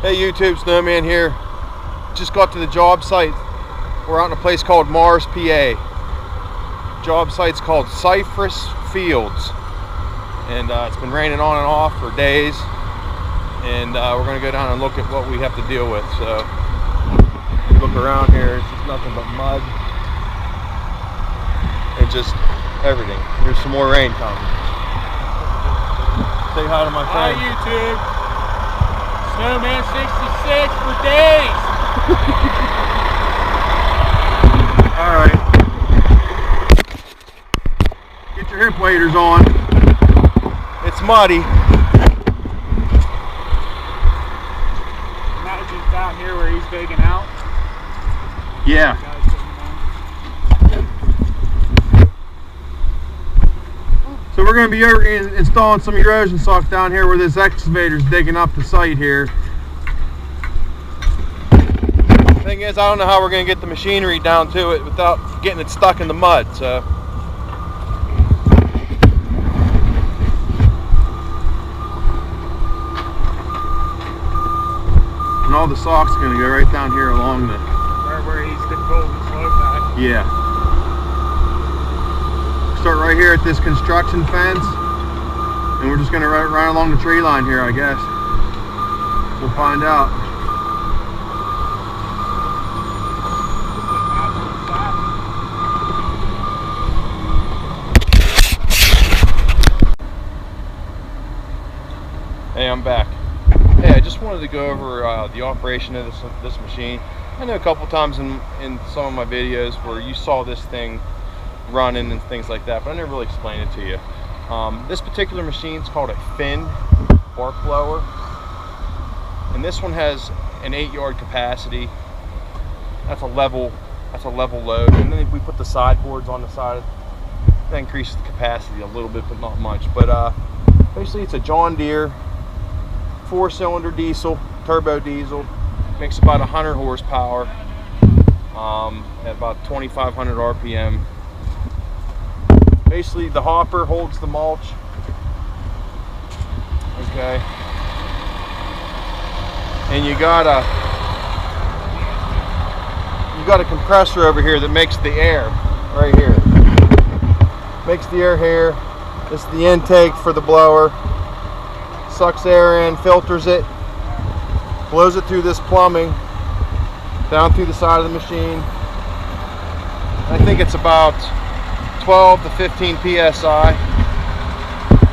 Hey YouTube, Snowman here. Just got to the job site. We're out in a place called Mars, PA. Job site's called Cypress Fields. And it's been raining on and off for days. And we're gonna go down and look at what we have to deal with. So, you look around here, it's just nothing but mud. And just everything. There's some more rain coming. Say hi to my friend. Hi YouTube. Snowman 66 for days. All right. Get your hip waders on. It's muddy. Imagine down here where he's digging out. Yeah. So we're going to be installing some erosion socks down here where this excavator's digging up the site here. Thing is, I don't know how we're going to get the machinery down to it without getting it stuck in the mud. So. And all the socks are going to go right down here along the... Where he's pulling the slope back. Yeah. Start right here at this construction fence, and we're just going to run along the tree line here, I guess. We'll find out. Hey, I'm back. Hey, I just wanted to go over the operation of this machine. I know a couple times in some of my videos where you saw this thing running and things like that, but I never really explained it to you. This particular machine is called a fin bark blower, and this one has an 8-yard capacity. That's a level load, and then if we put the sideboards on the side, that increases the capacity a little bit, but not much. But basically, it's a John Deere 4-cylinder diesel, turbo diesel. Makes about 100 horsepower at about 2,500 RPM. Basically, the hopper holds the mulch. Okay. And you got a compressor over here that makes the air right here. Makes the air here. This is the intake for the blower. Sucks air in, filters it, blows it through this plumbing down through the side of the machine. I think it's about 12 to 15 psi.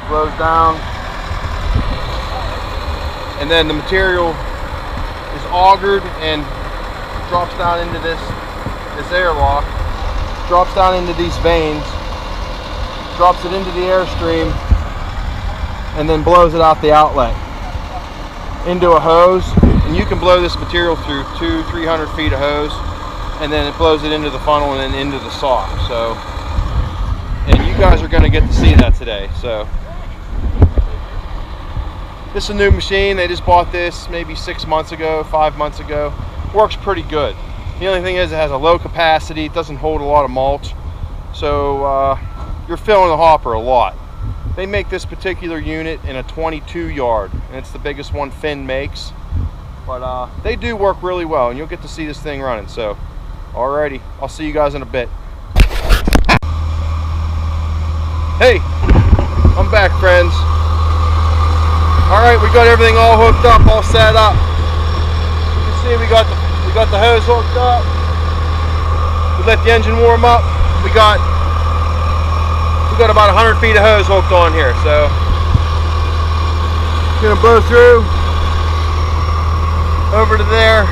Blows down, and then the material is augered and drops down into this airlock, drops down into these veins, drops it into the airstream, and then blows it out the outlet into a hose. And you can blow this material through 200-300 feet of hose, and then it blows it into the funnel and then into the saw. So, and you guys are going to get to see that today. So this is a new machine. They just bought this maybe 6 months ago, 5 months ago. Works pretty good. The only thing is it has a low capacity. It doesn't hold a lot of mulch, so you're filling the hopper a lot. They make this particular unit in a 22-yard, and it's the biggest one Finn makes. But they do work really well, and you'll get to see this thing running. So, alrighty, I'll see you guys in a bit. Hey, I'm back, friends. Alright, we got everything all hooked up, all set up. You can see we got the hose hooked up. We let the engine warm up. We got about 100 feet of hose hooked on here, so it's gonna blow through over to there.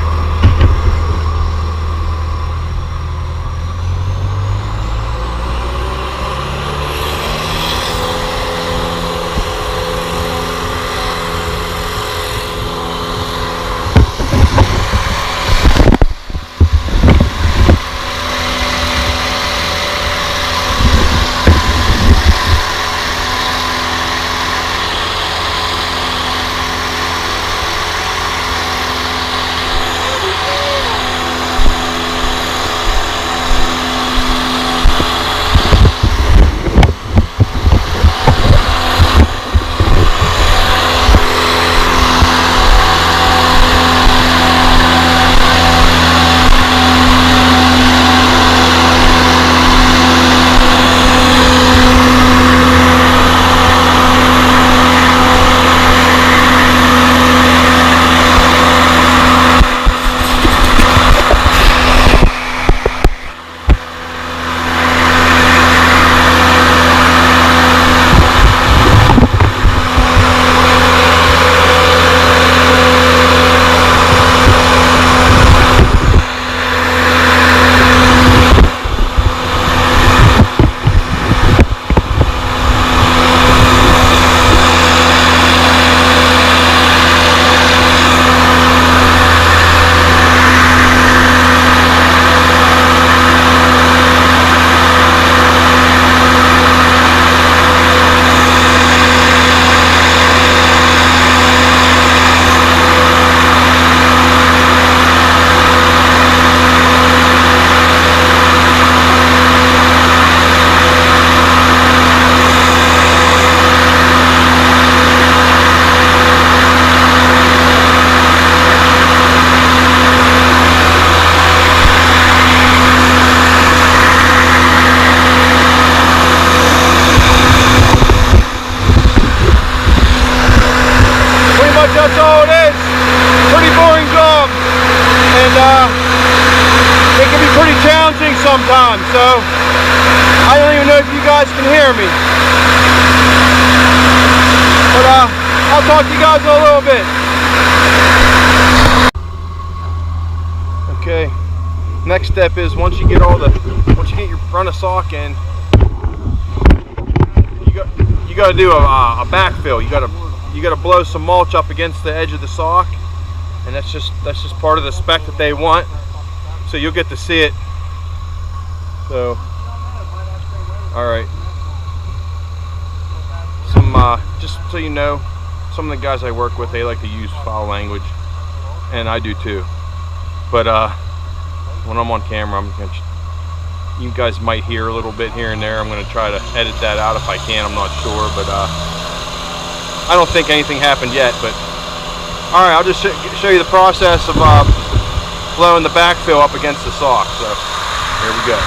I'll talk to you guys in a little bit. Okay, next step is once you get your front of sock in, you got to do a backfill. You got to blow some mulch up against the edge of the sock, and that's just part of the spec that they want. So you'll get to see it. So, all right. Just so you know, some of the guys I work with, they like to use foul language, and I do too. But when I'm on camera, you guys might hear a little bit here and there. I'm going to try to edit that out if I can. I'm not sure, but I don't think anything happened yet. But all right, I'll just show you the process of blowing the backfill up against the sock. So here we go.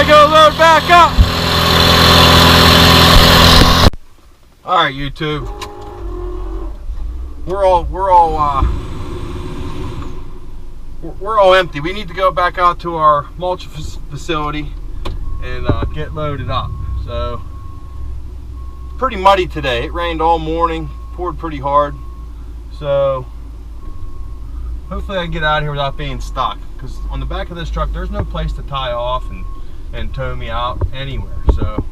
Go load back up. All right, YouTube. We're all empty. We need to go back out to our mulch facility and get loaded up. So pretty muddy today. It rained all morning, poured pretty hard. So hopefully I can get out of here without being stuck. Because on the back of this truck, there's no place to tie off and tow me out anywhere. So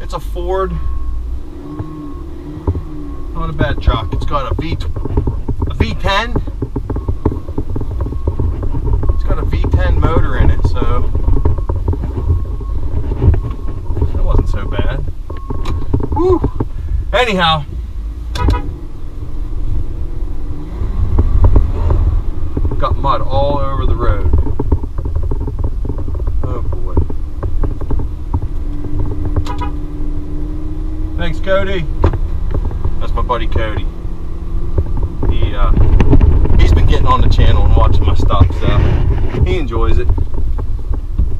it's a Ford, not a bad truck. It's got a V10. It's got a V10 motor in it, so it wasn't so bad. Woo! Anyhow, got mud all over the road. Oh boy. Thanks, Cody. That's my buddy Cody. He's been getting on the channel and watching my stuff, so he enjoys it.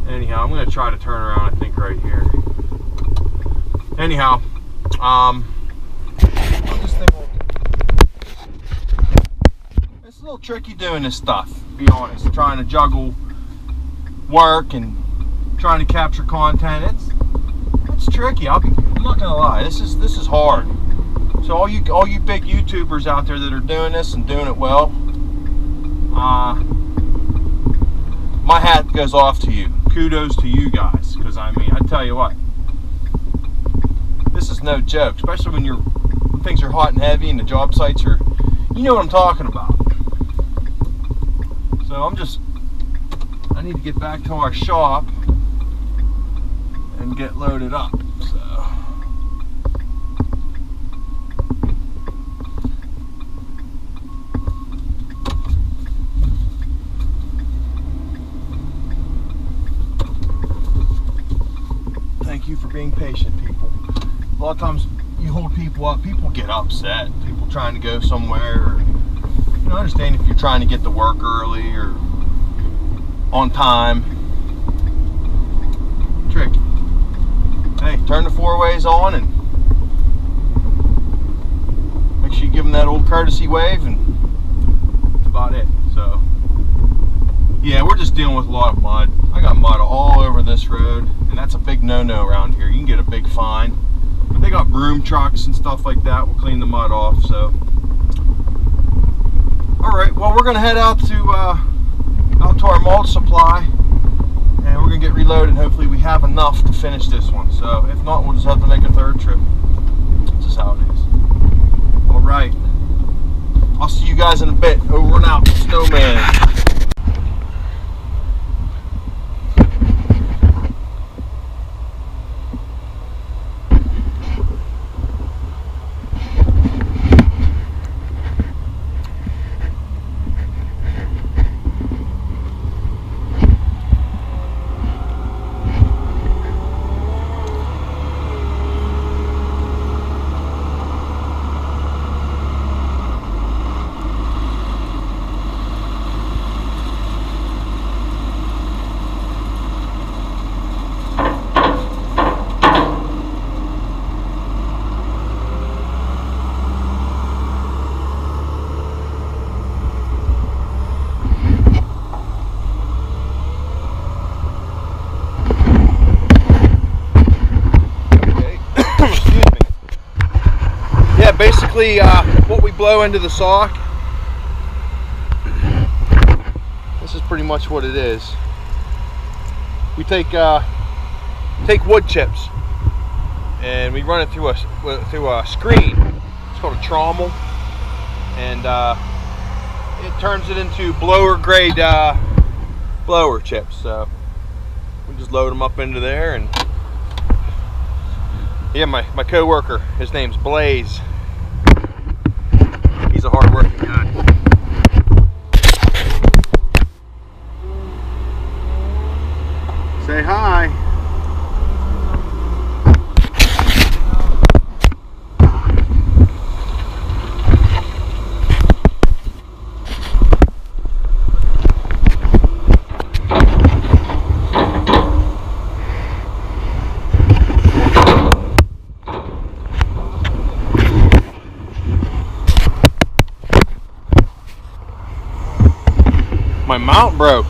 Anyhow, I'm gonna try to turn around, I think, right here. Anyhow, it's a little tricky doing this stuff, to be honest. Trying to juggle work and trying to capture content. It's tricky. I'm not gonna lie. This is hard. So all you big YouTubers out there that are doing this and doing it well, my hat goes off to you. Kudos to you guys, because I mean, I tell you what, this is no joke, especially when things are hot and heavy and the job sites are, you know what I'm talking about. So I need to get back to our shop and get loaded up. So impatient people. A lot of times you hold people up, people get upset. People trying to go somewhere. Or, you know, I understand if you're trying to get to work early or on time. Tricky. Hey, turn the four-ways on and make sure you give them that old courtesy wave, and that's about it. So, yeah, we're just dealing with a lot of mud. I got mud all over this road, and that's a big no-no around here. You can get a big fine. But they got broom trucks and stuff like that. We'll clean the mud off. So, all right. Well, we're gonna head out to our mulch supply, and we're gonna get reloaded. Hopefully, we have enough to finish this one. So, if not, we'll just have to make a third trip. This is how it is. All right. I'll see you guys in a bit. Over and out, Snowman. Basically, what we blow into the sock, this is pretty much what it is. We take wood chips and we run it through a screen. It's called a trommel, and it turns it into blower grade blower chips. So we just load them up into there, and yeah, my co-worker, his name's Blaze. He's a hard-working guy. Say hi. My mount broke.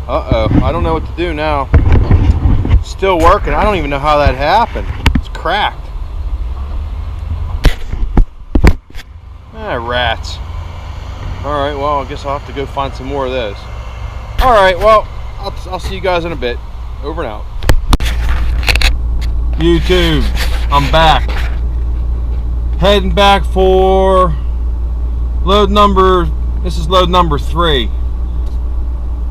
Uh-oh, I don't know what to do now. It's still working. I don't even know how that happened. It's cracked. Ah, rats. Alright, well, I guess I'll have to go find some more of those. Alright, well, I'll see you guys in a bit. Over and out. YouTube, I'm back. Heading back for load number. This is load number 3.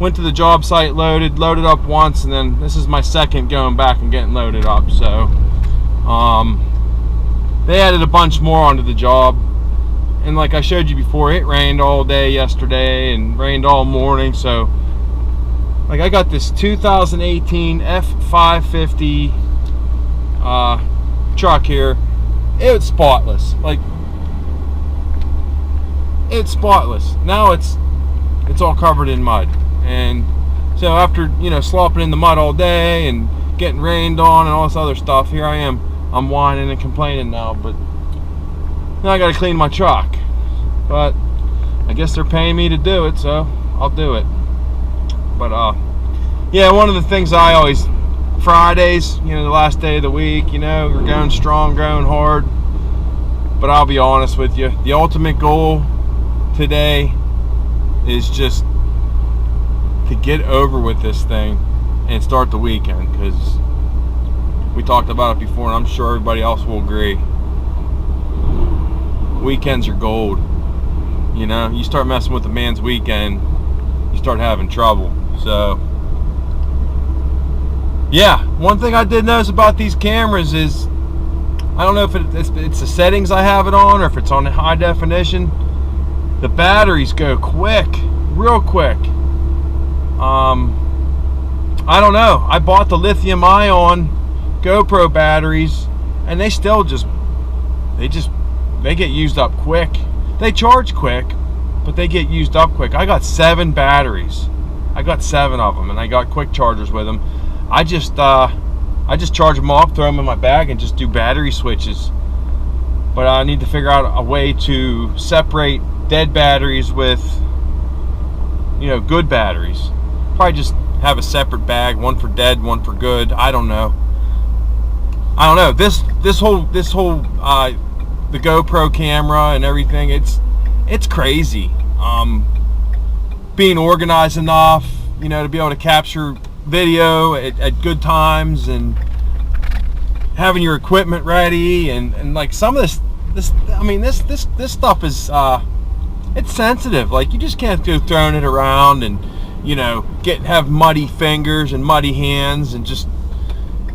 Went to the job site, loaded up once, and then this is my second going back and getting loaded up. So they added a bunch more onto the job, and like I showed you before, it rained all day yesterday and rained all morning. So like I got this 2018 F550 truck here. It's spotless. Like, it's spotless. Now it's all covered in mud, and so after, you know, slopping in the mud all day and getting rained on and all this other stuff, here I am. I'm whining and complaining now, but now I got to clean my truck. But I guess they're paying me to do it, so I'll do it. But yeah, one of the things I always, Fridays, you know, the last day of the week, you know, we're going strong, going hard. But I'll be honest with you, the ultimate goal today is just to get over with this thing and start the weekend, because we talked about it before, and I'm sure everybody else will agree. Weekends are gold. You know, you start messing with a man's weekend, you start having trouble. So yeah, one thing I did notice about these cameras is, I don't know if it's the settings I have it on, or if it's on high definition, the batteries go quick, real quick. I don't know. I bought the lithium ion GoPro batteries, and they still they get used up quick. They charge quick, but they get used up quick. I got 7 batteries. I got 7 of them, and I got quick chargers with them. I just charge them up, throw them in my bag, and just do battery switches. But I need to figure out a way to separate dead batteries with, you know, good batteries. Probably just have a separate bag, one for dead, one for good. I don't know. This whole the GoPro camera and everything, it's crazy. Being organized enough, you know, to be able to capture video at good times, and having your equipment ready, and like some of this stuff is it's sensitive. Like, you just can't go throwing it around and, you know, have muddy fingers and muddy hands, and just,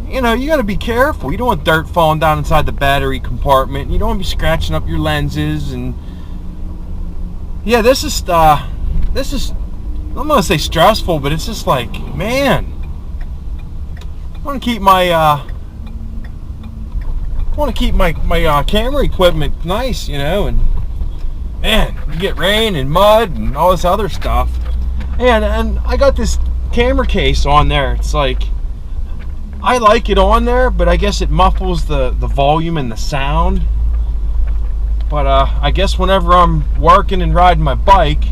you know, you got to be careful. You don't want dirt falling down inside the battery compartment. You don't want to be scratching up your lenses. And yeah, this is I'm not gonna say stressful, but it's just like, man, I want to keep my camera equipment nice, you know. And man, you get rain and mud and all this other stuff. And I got this camera case on there. It's like, I like it on there, but I guess it muffles the volume and the sound. But I guess whenever I'm working and riding my bike,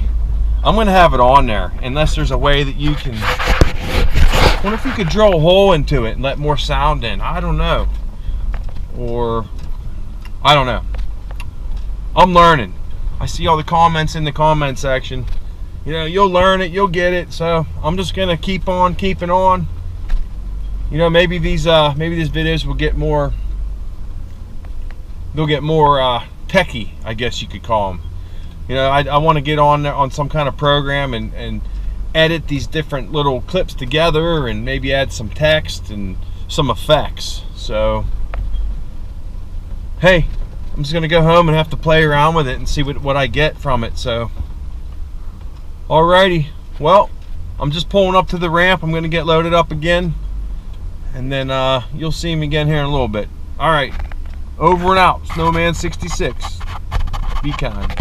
I'm gonna have it on there, unless there's a way that you can. I wonder if you could drill a hole into it and let more sound in. I don't know. Or I don't know. I'm learning. I see all the comments in the comment section. You know, you'll learn it, you'll get it. So I'm just gonna keep on keeping on. You know, maybe these videos will get more. They'll get more techie, I guess you could call them. You know, I want to get on there on some kind of program and edit these different little clips together, and maybe add some text and some effects. So, hey, I'm just gonna go home and have to play around with it and see what I get from it. So, alrighty, well, I'm just pulling up to the ramp. I'm gonna get loaded up again, and then you'll see me again here in a little bit. All right, over and out. Snowman 66. Be kind.